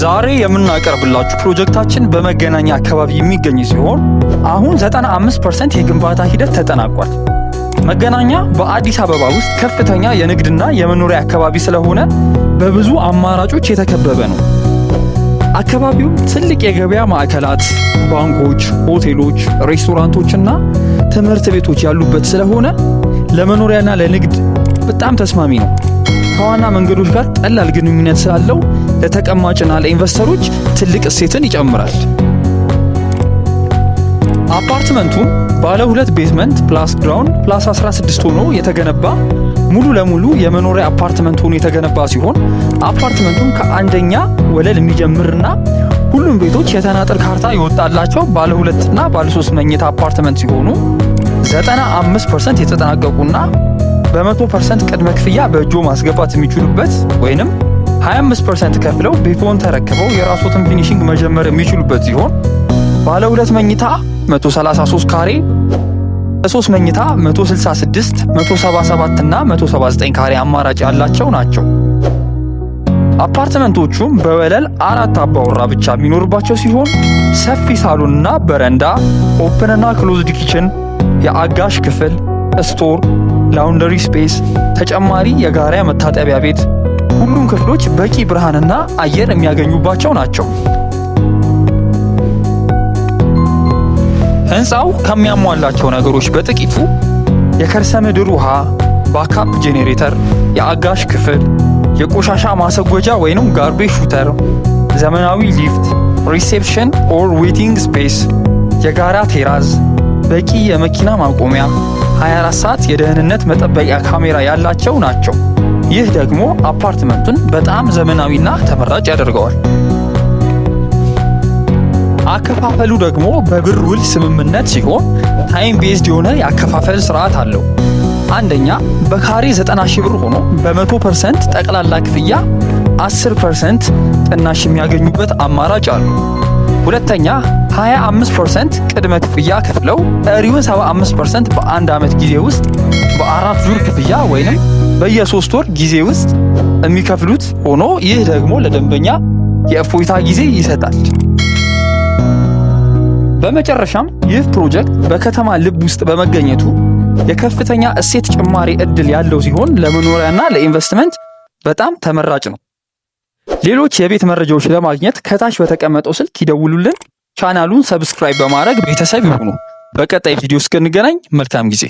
ዛሬ የምናቀርብላችሁ ፕሮጀክታችን በመገናኛ አካባቢ የሚገኝ ሲሆን አሁን 95% የግንባታ ሂደት ተጠናቋል። መገናኛ በአዲስ አበባ ውስጥ ከፍተኛ የንግድና የመኖሪያ አካባቢ ስለሆነ በብዙ አማራጮች የተከበበ ነው። አካባቢው ትልቅ የገበያ ማዕከላት፣ ባንኮች፣ ሆቴሎች፣ ሬስቶራንቶችና ትምህርት ቤቶች ያሉበት ስለሆነ ለመኖሪያና ለንግድ በጣም ተስማሚ ነው። ከዋና መንገዶች ጋር ቀላል ግንኙነት ስላለው ለተቀማጭና ለኢንቨስተሮች ትልቅ እሴትን ይጨምራል። አፓርትመንቱ ባለ 2 ቤዝመንት ፕላስ ግራውንድ ፕላስ 16 ሆኖ የተገነባ ሙሉ ለሙሉ የመኖሪያ አፓርትመንት ሆኖ የተገነባ ሲሆን አፓርትመንቱም ከአንደኛ ወለል የሚጀምርና ሁሉም ቤቶች የተናጠል ካርታ ይወጣላቸው ባለ 2 እና ባለ 3 መኝታ አፓርትመንት ሲሆኑ 95% የተጠናቀቁና በ100% ቅድመ ክፍያ በእጆ ማስገባት የሚችሉበት ወይንም 25% ከፍለው ቤቶን ተረክበው የራስዎትን ፊኒሺንግ መጀመር የሚችሉበት ሲሆን ባለ 2 መኝታ 133 ካሬ፣ በ3 መኝታ 166፣ 177 እና 179 ካሬ አማራጭ ያላቸው ናቸው። አፓርትመንቶቹም በወለል 4 አባወራ ብቻ የሚኖርባቸው ሲሆን ሰፊ ሳሎንና በረንዳ፣ ኦፕንና ክሎዝድ ኪችን፣ የአጋሽ ክፍል፣ ስቶር፣ ላውንደሪ ስፔስ፣ ተጨማሪ የጋራ መታጠቢያ ቤት፣ ሁሉም ክፍሎች በቂ ብርሃንና አየር የሚያገኙባቸው ናቸው። ህንፃው ከሚያሟላቸው ነገሮች በጥቂቱ የከርሰ ምድር ውሃ፣ ባካፕ ጄኔሬተር፣ የአጋሽ ክፍል፣ የቆሻሻ ማስወገጃ ወይንም ጋርቤጅ ሹተር፣ ዘመናዊ ሊፍት፣ ሪሴፕሽን ኦር ዌቲንግ ስፔስ፣ የጋራ ቴራዝ፣ በቂ የመኪና ማቆሚያ፣ 24 ሰዓት የደህንነት መጠበቂያ ካሜራ ያላቸው ናቸው። ይህ ደግሞ አፓርትመንቱን በጣም ዘመናዊና ተመራጭ ያደርገዋል። አከፋፈሉ ደግሞ በብር ውል ስምምነት ሲሆን ታይም ቤዝድ የሆነ የአከፋፈል ስርዓት አለው። አንደኛ በካሬ 90 ሺህ ብር ሆኖ በ100% ጠቅላላ ክፍያ 10% ቅናሽ የሚያገኙበት አማራጭ አሉ። ሁለተኛ 25% ቅድመ ክፍያ ከፍለው ቀሪውን 75% በአንድ ዓመት ጊዜ ውስጥ በ4 ዙር ክፍያ ወይንም በየ3 ወር ጊዜ ውስጥ የሚከፍሉት ሆኖ ይህ ደግሞ ለደንበኛ የእፎይታ ጊዜ ይሰጣል። በመጨረሻም ይህ ፕሮጀክት በከተማ ልብ ውስጥ በመገኘቱ የከፍተኛ እሴት ጭማሪ ዕድል ያለው ሲሆን ለመኖሪያና ለኢንቨስትመንት በጣም ተመራጭ ነው። ሌሎች የቤት መረጃዎች ለማግኘት ከታች በተቀመጠው ስልክ ይደውሉልን። ቻናሉን ሰብስክራይብ በማድረግ ቤተሰብ ይሁኑ። በቀጣይ ቪዲዮ እስክንገናኝ መልካም ጊዜ።